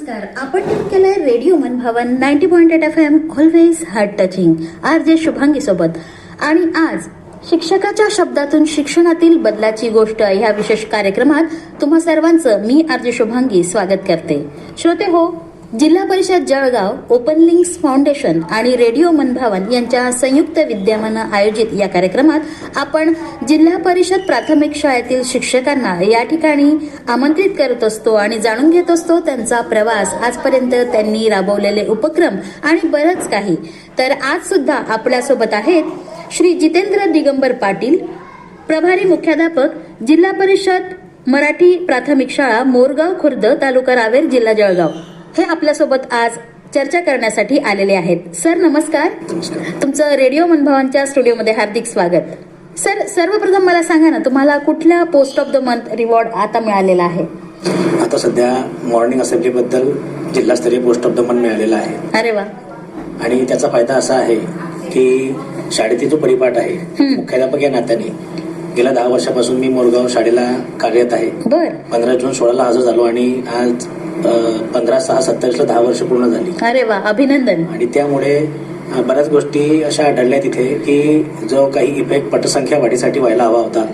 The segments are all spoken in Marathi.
नमस्कार. आपण ट्यून केलंय रेडिओ मन भवन 90.8 FM, always heart touching. RJ Shubhangi सोबत. आणि आज शिक्षकाच्या शब्दातून शिक्षणातील बदलाची गोष्ट ह्या विशेष कार्यक्रमात तुम्हा सर्वांचं मी RJ शुभांगी स्वागत करते. श्रोते हो, जिल्हा परिषद जळगाव, ओपन लिंक्स फाउंडेशन आणि रेडिओ मन भवन यांच्या संयुक्त विद्यमानं आयोजित या कार्यक्रमात आपण जिल्हा परिषद प्राथमिक शाळेतील शिक्षकांना या ठिकाणी आमंत्रित करत असतो आणि जाणून घेत असतो त्यांचा प्रवास, आजपर्यंत त्यांनी राबवलेले उपक्रम आणि बरंच काही. तर आज सुद्धा आपल्यासोबत आहेत श्री जितेंद्र दिगंबर पाटील, प्रभारी मुख्याध्यापक, जिल्हा परिषद मराठी प्राथमिक शाळा, मोरगाव खुर्द, तालुका रावेर, जिल्हा जळगाव. हे आपल्यासोबत आज चर्चा करण्यासाठी आलेले आहेत. सर नमस्कार. तुमचं रेडिओ मनभवनच्या स्टुडिओमध्ये हार्दिक स्वागत. सर, सर्वप्रथम मला सांगा ना, तुम्हाला कुठल्या post of the month reward आता मिळालेला आहे? आता सध्या मॉर्निंग असेंब्ली बद्दल जिल्हास्तरीय पोस्ट ऑफ द मंथ मिळालेला आहे. अरे वा. आणि त्याचा फायदा असा आहे की शाळेतील जो परिपाठ आहे, मुख्याध्यापक या नात्याने गेल्या 10 वर्षापासून मी मोरगाव शाळेला कार्यरत आहे. 15 जून 16 हजर झालो आणि आज 15/6/27 10 वर्ष पूर्ण झाली. अरे वा, अभिनंदन. आणि त्यामुळे बऱ्याच गोष्टी अशा आढळल्या तिथे की जो काही इफेक्ट पटसंख्या वाढीसाठी व्हायला हवा होता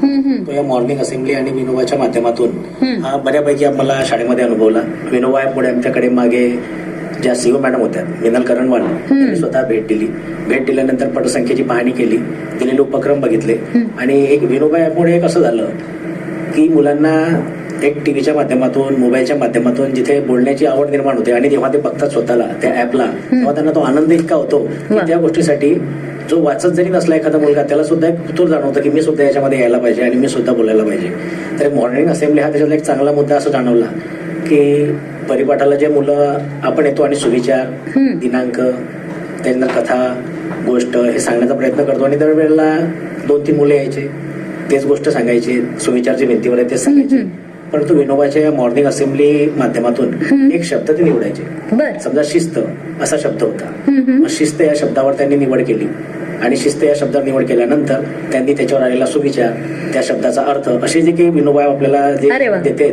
तो या मॉर्निंग असेंब्ली आणि विनोबाच्या माध्यमातून बऱ्यापैकी आम्हाला शाळेमध्ये अनुभवला. विनोबा पुढे आमच्याकडे मागे ज्या सीओ मॅडम होत्या, मिनल करणवाल, त्यांनी स्वतः भेट दिल्यानंतर पटसंख्येची पाहणी केली, दिलेले उपक्रम बघितले. आणि एक विनोबा यामुळे कसं झालं की मुलांना एक टीव्हीच्या माध्यमातून, मोबाईलच्या माध्यमातून जिथे बोलण्याची आवड निर्माण होते आणि जेव्हा ते बघतात स्वतःला त्या ऍपला, तेव्हा त्यांना तो आनंद इतका होतो की त्या गोष्टीसाठी जो वाचत जरी नसला एखादा मुलगा, त्याला सुद्धा एक कुतूहल जाणवतं की मी सुद्धा याच्यामध्ये यायला पाहिजे आणि मी सुद्धा बोलायला पाहिजे. तर मॉर्निंग असेंब्ली हा त्याच्यातला एक चांगला मुद्दा असं जाणवला की परिपाठाला जे मुलं आपण येतो आणि सुविचार, दिनांक, त्यानंतर कथा, गोष्ट हे सांगण्याचा प्रयत्न करतो आणि दरवेळेला 2-3 मुले यायचे, तेच गोष्ट सांगायची, सुविचारची भिंतीवर आहे तेच सांगायचे. परंतु विनोबाच्या या मॉर्निंग असेंब्ली माध्यमातून एक शब्द ते निवडायचे. समजा शिस्त असा शब्द होता, मग शिस्त या शब्दावर त्यांनी निवड केली आणि शिस्त या शब्दावर निवड केल्यानंतर त्यांनी त्याच्यावर आलेला सुविचार, त्या शब्दाचा अर्थ, असे जे काही विनोबा आपल्याला जे देते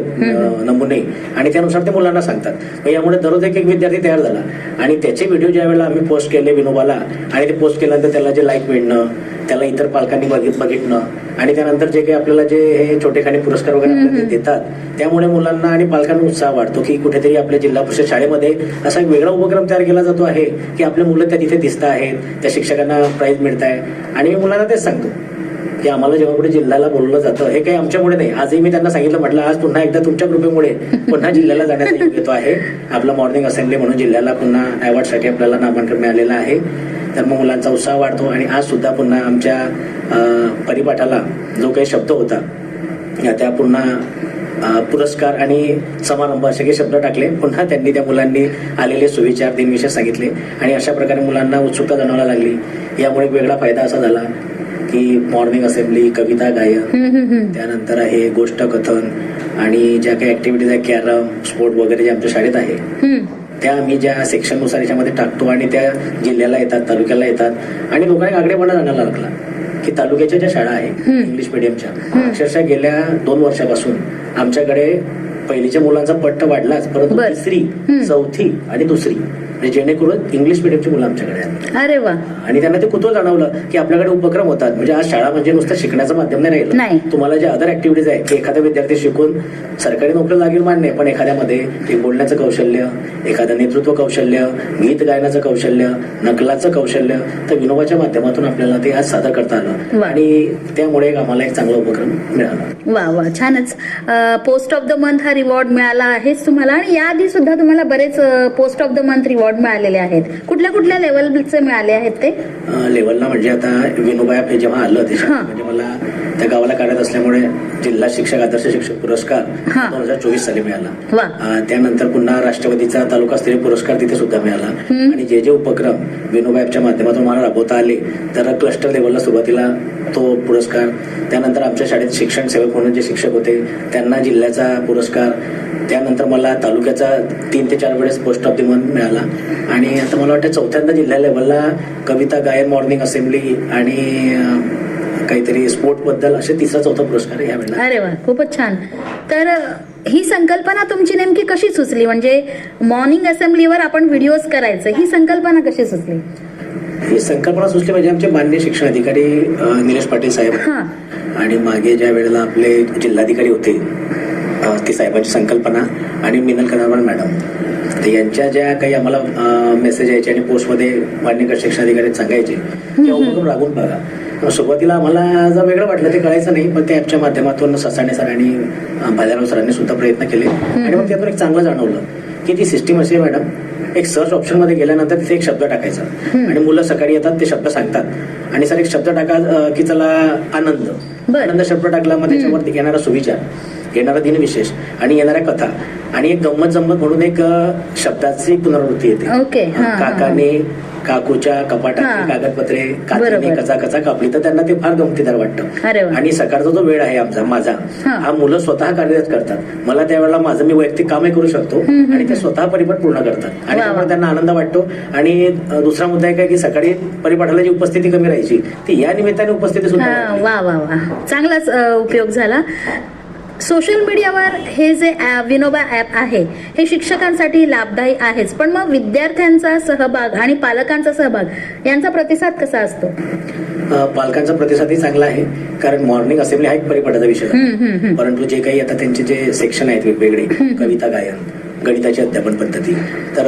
नमुने, आणि त्यानुसार ते मुलांना सांगतात. मग यामुळे दररोज एक विद्यार्थी तयार झाला आणि त्याचे व्हिडिओ ज्या वेळेला आम्ही पोस्ट केले विनोबाला आणि ते पोस्ट केल्यानंतर त्याला जे लाईक मिळणं, त्याला इतर पालकांनी बघितणं आणि त्यानंतर जे काही आपल्याला जे हे छोटेखानी पुरस्कार वगैरे देतात, त्यामुळे मुलांना आणि पालकांना उत्साह वाढतो की कुठेतरी आपल्या जिल्हा परिषद शाळेमध्ये असा एक वेगळा उपक्रम तयार केला जातो आहे की आपले मुलं त्या तिथे दिसत आहेत, त्या शिक्षकांना प्राईज मिळत आहे. आणि मी मुलांना तेच सांगतो की आम्हाला जेव्हा पुढे जिल्ह्याला बोलवलं जातं हे काही आमच्यामुळे नाही. आजही मी त्यांना सांगितलं, म्हटलं आज पुन्हा एकदा तुमच्या कृपेमुळे पुन्हा जिल्ह्याला जाण्याचा योग येतो आहे. आपला मॉर्निंग असेंब्ली म्हणून जिल्ह्याला पुन्हा अवॉर्डसाठी आपल्याला नामांकन मिळालेलं आहे. तर मग मुलांचा उत्साह वाढतो आणि आज सुद्धा पुन्हा आमच्या परिपाठाला जो काही शब्द होता त्या पुन्हा पुरस्कार आणि समारंभ असे काही शब्द टाकले. पुन्हा त्यांनी त्या मुलांनी आलेले सुविचार, दिनविषय सांगितले आणि अशा प्रकारे मुलांना उत्सुकता जाणवायला लागली. यामुळे एक वेगळा फायदा असा झाला की मॉर्निंग असेंब्ली, कविता गायन, त्यानंतर आहे गोष्ट कथन आणि ज्या काही ऍक्टिव्हिटीज आहे, कॅरम, स्पोर्ट वगैरे जे आमच्या शाळेत आहे त्या आम्ही ज्या सेक्शननुसार याच्यामध्ये टाकतो आणि त्या जिल्ह्याला येतात, तालुक्याला येतात आणि लोकांना आगळेपणा जाणायला लागला की तालुक्याच्या ज्या शाळा आहेत इंग्लिश मिडियमच्या, अक्षरशः गेल्या 2 वर्षापासून आमच्याकडे पहिलीच्या मुलांचा पट्ट वाढलाच, परंतु 3री, 4थी आणि 2री म्हणजे जेणेकरून इंग्लिश मिडियमची मुलं आमच्याकडे आहेत. अरे वा. आणि त्यांना ते कुतूहल जाणवलं की आपल्याकडे उपक्रम होतात. म्हणजे आज शाळा म्हणजे नुसतं शिकण्याचं माध्यम नाही राहिलं. तुम्हाला जे अदर ऍक्टिव्हिटीज आहे की एखादा विद्यार्थी शिकून सरकारी नोकरी लागेल मान्य, पण एखाद्यामध्ये एक बोलण्याचं कौशल्य, एखादं नेतृत्व कौशल्य, गीत गायनाचं कौशल्य, नकलाचं कौशल्य, तर विनोबाच्या माध्यमातून आपल्याला ते आज सादर करता आलं आणि त्यामुळे आम्हाला एक चांगला उपक्रम मिळाला. वा वा, छानच. पोस्ट ऑफ द मंथ हा रिवॉर्ड मिळाला आहेच तुम्हाला आणि याआधी सुद्धा तुम्हाला बरेच post of the month reward मिळालेले आहेत. कुठल्या कुठल्या लेवलचे मिळाले आहेत ते? लेवलला म्हणजे आता विनोबा जेव्हा आलं म्हणजे मला त्या गावाला कार्यरत असल्यामुळे जिल्हा शिक्षक आदर्श शिक्षक पुरस्कार 2024 साली मिळाला. त्यानंतर पुन्हा राष्ट्रवादीचा तालुकास्तरीय पुरस्कार तिथे सुद्धा मिळाला. आणि जे जे उपक्रम विनोबा ॲपच्या माध्यमातून मला राबवता आले, तर क्लस्टर लेवलला सुरुवातीला तो पुरस्कार, त्यानंतर आमच्या शाळेत शिक्षण सेवक म्हणून जे शिक्षक होते त्यांना जिल्ह्याचा पुरस्कार, त्यानंतर मला तालुक्याचा 3 ते 4 वेळेस पोस्ट ऑफ द मंथ मिळाला आणि आता मला वाटतं 4थ्यांदा जिल्हा लेवलला कविता गायन, मॉर्निंग असेंब्ली आणि काहीतरी स्पोर्ट बद्दल असे 3रा-4था पुरस्कार यावेळेला. अरे वा, खूपच छान. तर ही संकल्पना तुमची नेमकी कशी सुचली? म्हणजे मॉर्निंग असेंब्लीवर आपण व्हिडिओज करायचं, ही संकल्पना कशी सुचली? ही संकल्पना सुचली म्हणजे आमचे माननीय शिक्षण अधिकारी निलेश पाटील साहेब हा. आणि मागे ज्या वेळेला आपले जिल्हाधिकारी होते ते साहेबांची संकल्पना आणि मिनल कदरवाल मॅडम, तर यांच्या ज्या काही आम्हाला मेसेज यायचे आणि पोस्टमध्ये मान्य शिक्षण अधिकारी सांगायचे की उपक्रम राबवून बघा. सुरुवातीला आम्हाला जर वेगळं वाटलं ते कळायचं नाही, पण ते ॲपच्या माध्यमातून ससाणे सरांनी भालेराव सरांनी सुद्धा प्रयत्न केले आणि मग त्यातून एक चांगलं जाणवलं की ती सिस्टीम अशी आहे मॅडम, एक सर्च ऑप्शन मध्ये गेल्यानंतर तिथे एक शब्द टाकायचा आणि मुलं सकाळी येतात ते शब्द सांगतात आणि सर एक शब्द टाका की चला आनंद, आनंद शब्द टाकला मग त्याच्यावरती येणारा सुविचार, येणारा दिनविशेष आणि येणाऱ्या कथा आणि एक गंमत जम्मत म्हणून एक शब्दाची पुनरावृत्ती येते. ओके. काकाने काकूच्या कपाटातली कागदपत्रे काचीने कचा कचा कापली, तर त्यांना ते फार गमतीदार वाटतं. आणि सकाळचा जो वेळ आहे आमचा माझा हा मुलं स्वतः कार्यरत करतात. मला त्यावेळेला माझं मी वैयक्तिक कामही करू शकतो आणि ते स्वतः परिपाठ पूर्ण करतात आणि त्यामुळे त्यांना आनंद वाटतो. आणि दुसरा मुद्दा आहे की सकाळी परिपाठाला जी उपस्थिती कमी राहायची ती या निमित्ताने उपस्थिती सुद्धा. वा वा वा, चांगलाच उपयोग झाला. सोशल मीडियावर हे जे विनोबा ऍप आहे हे शिक्षकांसाठी लाभदायी आहेच, पण मग विद्यार्थ्यांचा सहभाग आणि पालकांचा सहभाग यांचा प्रतिसाद कसा असतो? पालकांचा प्रतिसादही चांगला आहे, कारण मॉर्निंग असेंब्ली हा एक परिपाठाचा विषय आहे. परंतु जे काही आता त्यांचे जे सेक्शन आहेत वेगवेगळे, कविता गायन, गणिताची अध्यापन पद्धती, तर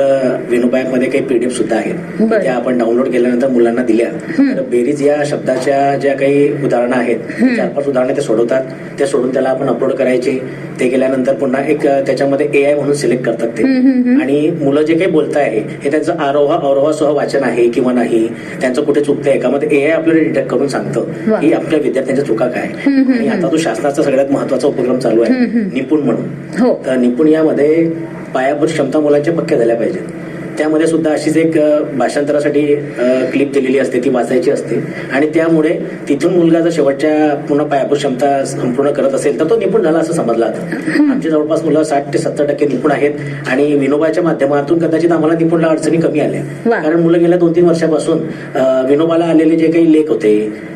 विनोबा मध्ये काही पीडीएफ सुद्धा आहेत त्या आपण डाउनलोड केल्यानंतर मुलांना दिल्या तर बेरीज या शब्दाच्या ज्या काही उदाहरणं आहेत 4-5 उदाहरणं ते सोडवतात, ते सोडून त्याला आपण अपलोड करायचे. ते केल्यानंतर पुन्हा एक त्याच्यामध्ये AI म्हणून सिलेक्ट करतात ते आणि मुलं जे काही बोलताय हे त्यांचं आरोहासह वाचन आहे किंवा नाही, त्यांचं कुठे चुकतंय का, मध्ये AI आपल्याला डिटेक्ट करून सांगतं की आपल्या विद्यार्थ्यांच्या चुका काय. आणि आता तो शासनाचा सगळ्यात महत्वाचा उपक्रम चालू आहे निपुण म्हणून. तर निपुण यामध्ये पायाभूत क्षमता मुलांच्या पक्क्या झाल्या पाहिजेत. त्यामध्ये सुद्धा अशीच एक भाषांतरासाठी क्लिप दिलेली असते, ती वाचायची असते आणि त्यामुळे तिथून मुलगा जर शेवटच्या पूर्ण पायाभूत क्षमता संपूर्ण करत असेल तर तो निपुण झाला असं समजलं जातं. आमची जवळपास मुलं 60 ते 70% निपुण आहेत आणि विनोबाच्या माध्यमातून कदाचित आम्हाला निपुणला अडचणी कमी आल्या, कारण मुलं गेल्या 2-3 वर्षापासून विनोबाला आलेले जे काही लेख होते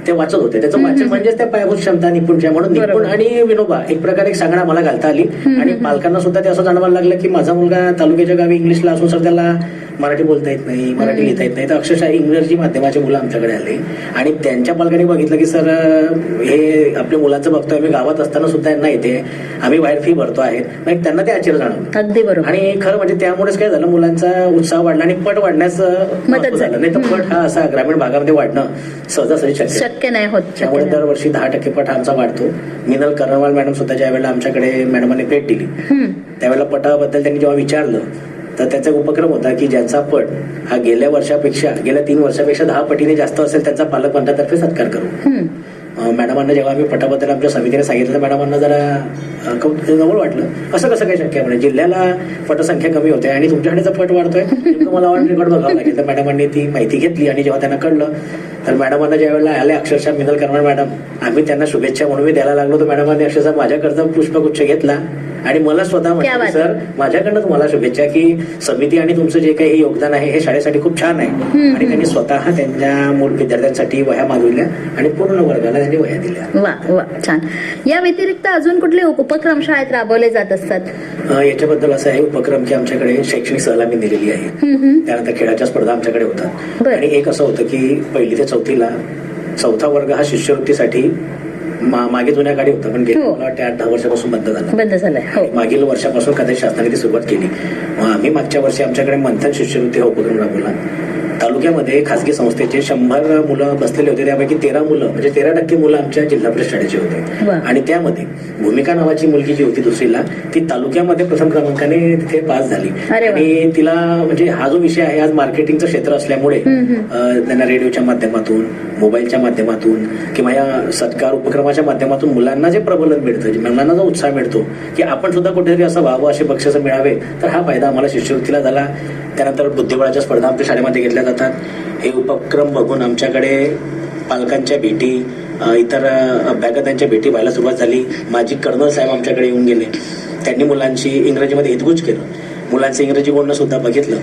ते वाचत होते. त्याचं वाचन म्हणजेच त्या पायाभूत क्षमता निपुणच्या, म्हणून निपुण आणि विनोबा एक प्रकारे एक सांगणं मला घालता आली आणि पालकांना सुद्धा ते असं जाणवायला लागलं की माझा मुलगा तालुक्याच्या गावी इंग्लिशला असून सर त्याला मराठी बोलता येत नाही, मराठी लिहिता येत नाही, तर अक्षरशः इंग्रजी माध्यमाचे मुलं आमच्याकडे आले आणि त्यांच्या पालकांनी बघितलं की सर हे आपल्या मुलांचं बघतोय, आम्ही गावात असताना सुद्धा यांना येते, आम्ही बाहेर फी भरतो आहेत, मग त्यांना ते आश्चर्य जाणवलं. अगदी बरोबर. आणि खरं म्हणजे त्यामुळेच काय झालं, मुलांचा उत्साह वाढला आणि पट वाढण्यास मदत झालं. नाही तर पट हा असा ग्रामीण भागामध्ये वाढणं सहजासहजी शक्य नाही होत. त्यामुळे दरवर्षी 10% पट आमचा वाढतो. मिनल करणवाल मॅडम सुद्धा ज्या वेळेला आमच्याकडे मॅडमांनी भेट दिली त्यावेळेला पटाबद्दल त्यांनी जेव्हा विचारलं तर त्याचा उपक्रम होता की ज्यांचा पट हा गेल्या 3 वर्षापेक्षा 10 पटीने जास्त असेल त्यांचा पालकमंडळातर्फे सत्कार करू. मॅडमांना जेव्हा आम्ही पटाबद्दल आमच्या समितीने सांगितलं तर मॅडमांना जरा जवळ वाटलं, असं कसं काय शक्य आहे म्हणजे जिल्ह्याला पटसंख्या कमी होते आणि तुमच्याकडेचा पट वाढतोय, मला ऑन रेकॉर्ड बघावं लागेल. तर मॅडमांनी ती माहिती घेतली आणि जेव्हा त्यांना कळलं तर मॅडमांना ज्या वेळेला आले अक्षरशः मिनल करणवाल मॅडम, आम्ही त्यांना शुभेच्छा म्हणून मी द्यायला लागलो तर मॅडमांनी अक्षरशः माझ्याकडचा पुष्पगुच्छ घेतला आणि मला स्वतः म्हटलं सर माझ्याकडनं तुम्हाला शुभेच्छा की समिती आणि तुमचं जे काही योगदान आहे हे शाळेसाठी खूप छान आहे. आणि त्यांनी स्वतः त्यांच्या मूळ विद्यार्थ्यांसाठी वह्या मागविल्या आणि पूर्ण वर्गाला त्यांनी वह्या दिल्या. वा वा, छान. या व्यतिरिक्त अजून कुठले उपक्रम शाळेत राबवले जात असतात? याच्याबद्दल असं आहे उपक्रम की आमच्याकडे शैक्षणिक सहल आम्ही दिलेली आहे, त्यानंतर खेळाच्या स्पर्धा आमच्याकडे होतात आणि एक असं होतं की 1ली ते 4थीला 4था वर्ग हा शिष्यवृत्तीसाठी मागे जुन्या काळी होता, पण गेल्या मला वाटतं 8-10 वर्षापासून बंद झालाय. मागील वर्षापासून कदाचित शासनाने ती सुरुवात केली. आम्ही मागच्या वर्षी आमच्याकडे मंथन शिष्यवृत्ती हा उपक्रम राबवला. तालुक्यामध्ये खासगी संस्थेचे 100 मुलं बसलेले होते, त्यापैकी 13 मुलं म्हणजे 13% मुलं आमच्या जिल्हा परिषद शाळेचे होते आणि त्यामध्ये भूमिका नावाची मुलगी जी होती 2रीला ती तालुक्यामध्ये प्रथम क्रमांकाने तिथे पास झाली. आणि तिला म्हणजे हा जो विषय आहे आज मार्केटिंगचं क्षेत्र असल्यामुळे त्यांना रेडिओच्या माध्यमातून, मोबाईलच्या माध्यमातून किंवा या सत्कार उपक्रमाच्या माध्यमातून मुलांना जे प्रबोधन मिळतं, मुलांना जो उत्साह मिळतो की आपण सुद्धा कुठेतरी असं व्हावं, असे बक्षीस मिळावे, तर हा फायदा आम्हाला शिष्यवृत्तीला झाला. त्यानंतर बुद्धिबळाच्या स्पर्धा आमच्या शाळेमध्ये घेतल्या जातात. हे उपक्रम बघून आमच्याकडे पालकांच्या भेटी, इतर अभ्यागतांच्या भेटी व्हायला सुरुवात झाली. माजी कर्नल साहेब आमच्याकडे येऊन गेले, त्यांनी मुलांची इंग्रजीमध्ये हितगुज केलं, मुलांचं इंग्रजी बोलणं सुद्धा बघितलं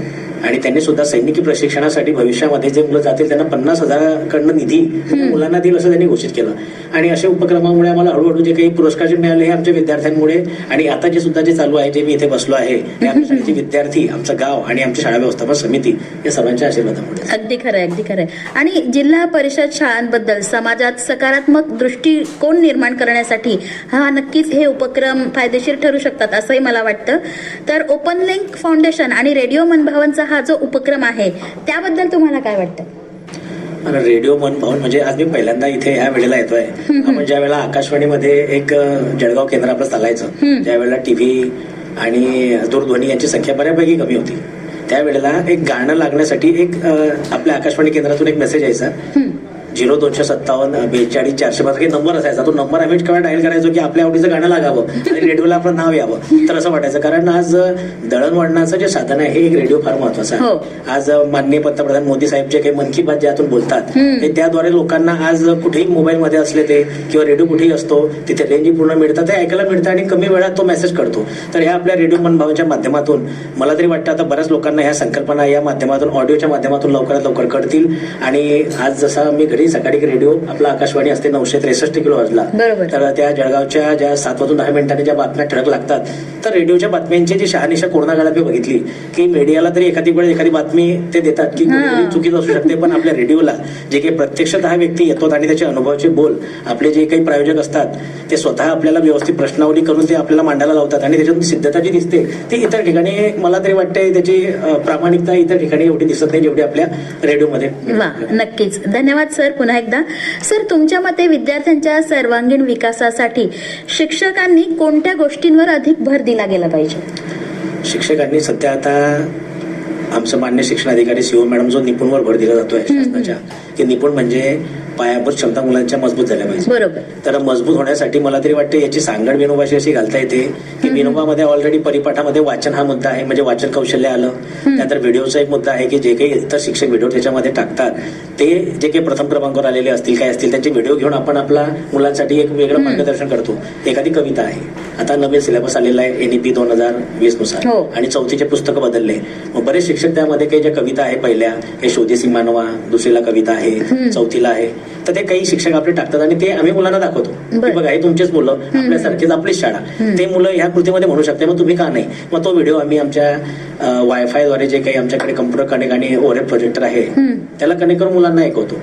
आणि त्यांनी सुद्धा सैनिकी प्रशिक्षणासाठी भविष्यामध्ये जे मुलं जातील त्यांना 50,000 निधी मुलांना देईल असं त्यांनी घोषित केलं. आणि अशा उपक्रमामुळे आम्हाला हळूहळू जे काही पुरस्कार जे मिळाले हे आमच्या विद्यार्थ्यांमुळे आणि आता जे सुद्धा जे चालू आहे जे मी इथे बसलो आहे हे आमच्या शाळेचे विद्यार्थी, आमचं गाव आणि आमची शाळा व्यवस्थापन समिती या सर्वांच्या आशीर्वादामुळे. अगदी खरंय, अगदी खरंय. आणि जिल्हा परिषद शाळांबद्दल समाजात सकारात्मक दृष्टिकोन निर्माण करण्यासाठी हा नक्कीच हे उपक्रम फायदेशीर ठरू शकतात असंही मला वाटतं. तर ओपन लिंक फाउंडेशन आणि रेडिओ मनभावनचा हा जो उपक्रम आहे त्याबद्दल तुम्हाला काय वाटतं? रेडिओ मन भावन म्हणजे आज मी पहिल्यांदा इथे ह्या वेळेला येतोय. आपण ज्या वेळेला आकाशवाणीमध्ये एक जळगाव केंद्र आपलं चालायचं, त्यावेळेला टीव्ही आणि दूरध्वनी यांची संख्या बऱ्यापैकी कमी होती. त्यावेळेला एक गाणं लागण्यासाठी एक आपल्या आकाशवाणी केंद्रातून एक मेसेज यायचा 0-257-42-405 नंबर असायचा. तो नंबर आम्ही केव्हा डायल करायचो की आपल्या आवडीचं गाणं लागावं आणि रेडिओला आपलं नाव यावं. तर असं वाटायचं कारण आज दळणवळणाचं जे साधन आहे हे एक रेडिओ फार महत्वाचं आहे. आज माननीय पंतप्रधान मोदी साहेब जे काही मन की बात ज्यातून बोलतात ते त्याद्वारे लोकांना आज कुठेही मोबाईलमध्ये असले ते किंवा रेडिओ कुठेही असतो तिथे रेंज पूर्ण मिळतात, ते ऐकायला मिळतं आणि कमी वेळात तो मेसेज कळतो. तर ह्या आपल्या रेडिओ मनभावनच्या माध्यमातून मला तरी वाटतं आता बऱ्याच लोकांना ह्या संकल्पना या माध्यमातून ऑडिओच्या माध्यमातून लवकरात लवकर कळतील. आणि आज जसा मी सकाळी रेडिओ आपला आकाशवाणी असते 963 किलोहर्ट्झला, तर त्या जळगावच्या ज्या 7:10 ज्या बातम्या ठळक लागतात तर रेडिओच्या बातम्यांची जी शहानिशा कोरोना काळात मी बघितली की मीडियाला तरी एखादी वेळ एखादी बातमी ते देतात की चुकीचं असू शकते, पण आपल्या रेडिओला जे काही प्रत्यक्षतः व्यक्ती येतात आणि त्याचे अनुभवाचे बोल आपले जे काही प्रायोजक असतात ते स्वतः आपल्याला व्यवस्थित प्रश्नावली करून ते आपल्याला मांडायला लावतात आणि त्याच्यातून सिद्धता जी दिसते ती इतर ठिकाणी मला तरी वाटते त्याची प्रामाणिकता इतर ठिकाणी एवढी दिसत नाही जेवढी आपल्या रेडिओमध्ये. नक्कीच. धन्यवाद सर. पुन्हा एकदा सर, तुमच्या मते विद्यार्थ्यांच्या सर्वांगीण विकासासाठी शिक्षकांनी कोणत्या गोष्टींवर अधिक भर दिला गेला पाहिजे? शिक्षकांनी सध्या आता आमचं मान्य शिक्षण अधिकारी सीओ मॅडम जो निपुणवर भर दिला जातोय शासनाच्या, की निपुण म्हणजे पायाभूत क्षमता मुलांच्या मजबूत झाल्या पाहिजे. बरोबर. तर मजबूत होण्यासाठी मला तरी वाटतं याची सांगड विनोबाशी अशी घालता येते की विनोबामध्ये ऑलरेडी परिपाठामध्ये वाचन हा मुद्दा आहे, म्हणजे वाचन कौशल्य आलं. त्यानंतर व्हिडिओचा एक मुद्दा आहे की जे काही इतर शिक्षक व्हिडिओ त्याच्यामध्ये टाकतात ते जे काही प्रथम क्रमांकावर आलेले असतील काय असतील त्यांचे व्हिडिओ घेऊन आपण आपला मुलांसाठी एक वेगळं मार्गदर्शन करतो. एखादी कविता आहे, आता नवीन सिलेबस आलेला आहे NEP 2020 नुसार आणि चौथीचे पुस्तकं बदलले. मग बरेच शिक्षक त्यामध्ये काही ज्या कविता आहे पहिल्या हे शोधेसी मानवा, दुसरीला कविता आहे, चौथीला आहे, तर ते काही शिक्षक आपले टाकतात आणि ते आम्ही मुलांना दाखवतो की बघा हे तुमचेच मुलं, आपल्यासारखेच आपलीच शाळा, ते मुलं ह्या कृतीमध्ये म्हणू शकते, मग तुम्ही का नाही. मग तो व्हिडिओ आम्ही आमच्या वायफायद्वारे जे काही आमच्याकडे कम्प्युटर कनेक्ट आणि ओव्हरहेड प्रोजेक्टर आहे त्याला कनेक्ट करून मुलांना ऐकवतो,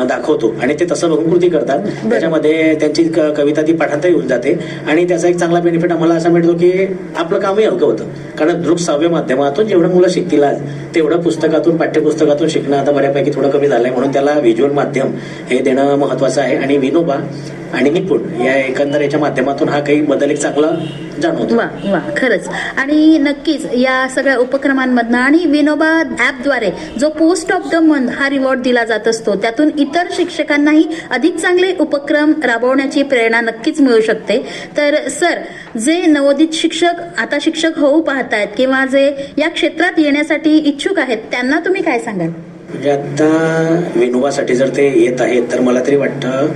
दाखवतो आणि ते तसं बघून कृती करतात. त्याच्यामध्ये त्यांची कविता ती पाठांतर येऊन जाते आणि त्याचा एक चांगला बेनिफिट आम्हाला असा मिळतो की आपलं कामही हलकं होतं. कारण दृकश्राव्य माध्यमातून जेवढं मुलं शिकतील आज तेवढं पुस्तकातून पाठ्यपुस्तकातून शिकणं आता बऱ्यापैकी थोडं कमी झालंय, म्हणून त्याला व्हिज्युअल माध्यम हे देणं महत्वाचं आहे. आणि विनोबा आणि निपुण या एकंदर याच्या माध्यमातून हा काही बदल एक चांगला जाणवतो. वा वा, खरंच. आणि नक्कीच या सगळ्या उपक्रमांमधनं आणि विनोबा ऍपद्वारे जो पोस्ट ऑफ द मंथ हा रिवॉर्ड दिला जात असतो त्यातून इतर शिक्षकांनाही अधिक चांगले उपक्रम राबवण्याची प्रेरणा नक्कीच मिळू शकते. तर सर, जे नवोदित शिक्षक आता शिक्षक होऊ पाहतायत किंवा जे या क्षेत्रात येण्यासाठी इच्छुक आहेत त्यांना तुम्ही काय सांगाल? म्हणजे आता विनोबासाठी जर ते येत आहेत तर मला तरी वाटतं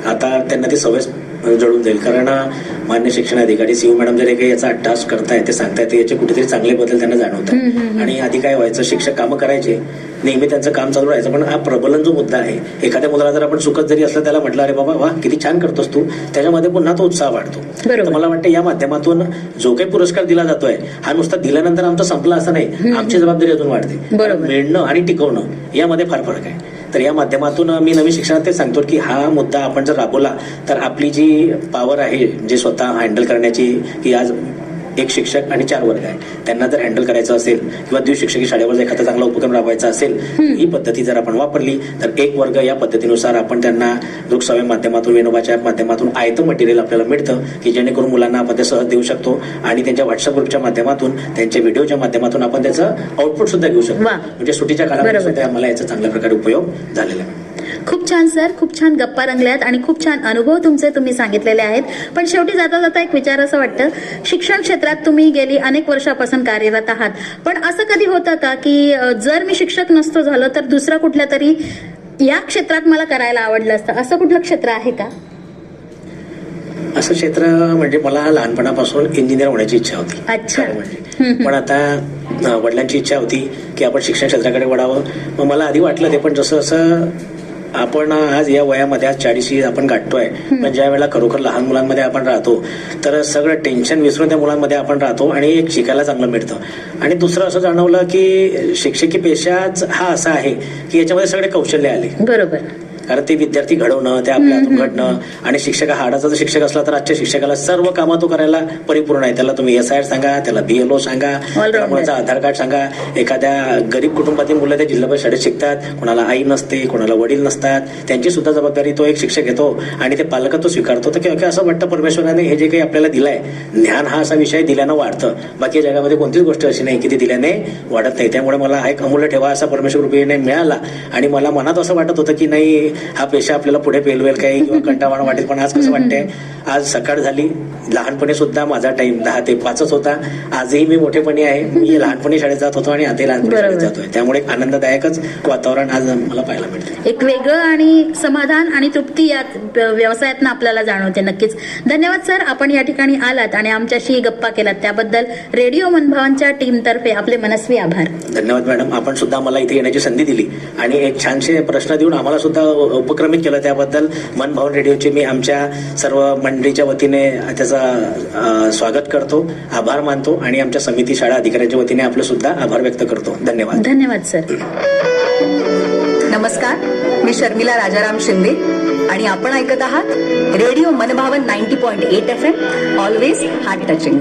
आता त्यांना ती सवय जडून जाईल. कारण मान्य शिक्षण अधिकारी सीओ मॅडम जर काही याचा अट्टास करतायत ते सांगतायत याचे कुठेतरी चांगले बदल त्यांना जाणवतात. आणि आधी काय व्हायचं, शिक्षक कामं करायचे, नेहमी त्यांचं काम चालू राहायचं, पण हा प्रबलन जो मुद्दा आहे, एखाद्या मुलाला जर आपण चुकत जरी असलं त्याला म्हटलं अरे बाबा वा किती छान करतोस तू, त्याच्यामध्ये पुन्हा तो उत्साह वाढतो. तर मला वाटतं या माध्यमातून जो काही पुरस्कार दिला जातोय हा नुसता दिल्यानंतर आमचं संपला असं नाही, आमची जबाबदारी अजून वाढते. मिळणं आणि टिकवणं यामध्ये फार फरक आहे. तर या माध्यमातून मी नवीन शिक्षणात ते सांगतो की हा मुद्दा आपण जर राबवला तर आपली जी पॉवर आहे जे स्वतः हँडल करण्याची, की आज एक शिक्षक आणि 4 वर्ग आहे, त्यांना जर हँडल करायचं असेल किंवा द्विशिक्षकी शाळेवर जर एखादा चांगला उपक्रम राबवायचा असेल, ही पद्धती जर आपण वापरली तर एक वर्ग या पद्धतीनुसार आपण त्यांना दृकश्राव्य माध्यमातून विनोबाच्या माध्यमातून आयतं मटेरियल आपल्याला मिळतं की जेणेकरून मुलांना आपण ते सहज देऊ शकतो आणि त्यांच्या व्हॉट्सअप ग्रुपच्या माध्यमातून त्यांच्या व्हिडिओच्या माध्यमातून आपण त्याचं आउटपुट सुद्धा घेऊ शकतो. म्हणजे सुट्टीच्या काळामध्ये सुद्धा आम्हाला याचा चांगल्या प्रकारे उपयोग झालेला आहे. खूप छान सर, खूप छान गप्पा रंगल्यात आणि खूप छान अनुभव तुमचे तुम्ही सांगितलेले आहेत. पण शेवटी जाता जाता एक विचार असं वाटतं, शिक्षण क्षेत्रात तुम्ही गेली अनेक वर्षापासून कार्यरत आहात, पण असं कधी होतं का की जर मी शिक्षक नसतो झालो तर दुसरा कुठल्या तरी या क्षेत्रात मला करायला आवडलं असतं, असं कुठलं क्षेत्र आहे का? असं क्षेत्र म्हणजे मला लहानपणापासून इंजिनियर होण्याची इच्छा होती. अच्छा. खरं म्हणजे पण आता वडिलांची इच्छा होती की आपण शिक्षण क्षेत्राकडे वळावं. मग मला आधी वाटलं ते, पण जसं जसं आपण आज या वयामध्ये आज 40 आपण गाठतोय, पण ज्या वेळेला खरोखर लहान मुलांमध्ये आपण राहतो तर सगळं टेन्शन विसरून त्या मुलांमध्ये आपण राहतो आणि एक शिकायला चांगलं मिळतं. आणि दुसरं असं जाणवलं की शिक्षकी पेशाच हा असा आहे की याच्यामध्ये सगळे कौशल्य आले. बरोबर. कारण ते विद्यार्थी घडवणं, ते आपल्या हातून घडणं, आणि शिक्षक हाडाचा जर शिक्षक असला तर आजच्या शिक्षकाला सर्व कामं तो करायला परिपूर्ण आहे. त्याला तुम्ही SIR सांगा, त्याला BLO सांगा, त्याला मुलाचं आधार कार्ड सांगा. एखाद्या गरीब कुटुंबातील मुलं त्या जिल्हा परिषद शाळेत शिकतात, कोणाला आई नसते, कोणाला वडील नसतात, त्यांची सुद्धा जबाबदारी तो एक शिक्षक घेतो आणि ते पालकत्व स्वीकारतो. तर किंवा असं वाटतं परमेश्वराने हे जे काही आपल्याला दिलंय, ज्ञान हा असा विषय दिल्यानं वाढतं. बाकी जगामध्ये कोणतीच गोष्ट अशी नाही की ती दिल्याने वाढत नाही. त्यामुळे मला हा एक अमूल्य ठेवा असा परमेश्वर कृपेने मिळाला आणि मला मनात असं वाटत होतं की नाही, हा पेशा आपल्याला पुढे पेलवेल काही किंवा कंटाळवाणं वाटेल. पण आज कसं वाटतंय, आज सकाळ झाली. लहानपणी सुद्धा माझा टाइम 10 ते 5 होता. आजही मी मोठेपणी आहे. मी लहानपणी शाळेत जात होतो आणि आताही लहानपणी शाळेत जातोय. त्यामुळे एक आनंददायकच वातावरण आज मला पाहायला मिळतं. एक वेगळं आणि समाधान आणि तृप्ती या व्यवसायातनं आपल्याला जाणवते. नक्कीच धन्यवाद सर, आपण या ठिकाणी आलात आणि आमच्याशी गप्पा केलात त्याबद्दल रेडिओ मनभवनच्या टीमतर्फे आपले मनस्वी आभार. धन्यवाद मॅडम. आपण सुद्धा मला इथे येण्याची संधी दिली आणि एक छानसे प्रश्न देऊन आम्हाला सुद्धा उपक्रमित केलं. त्याबद्दल मनभवन रेडिओचे मी आमच्या सर्व मंडळीच्या वतीने त्याचा स्वागत करतो, आभार मानतो आणि आमच्या समिती शाळा अधिकाऱ्यांच्या वतीने आपले सुद्धा आभार व्यक्त करतो. धन्यवाद. धन्यवाद सर. नमस्कार, मी शर्मिला राजाराम शिंदे आणि आपण ऐकत आहात रेडिओ मनभावन 90.8 FM, ऑलवेज हार्ट टचिंग.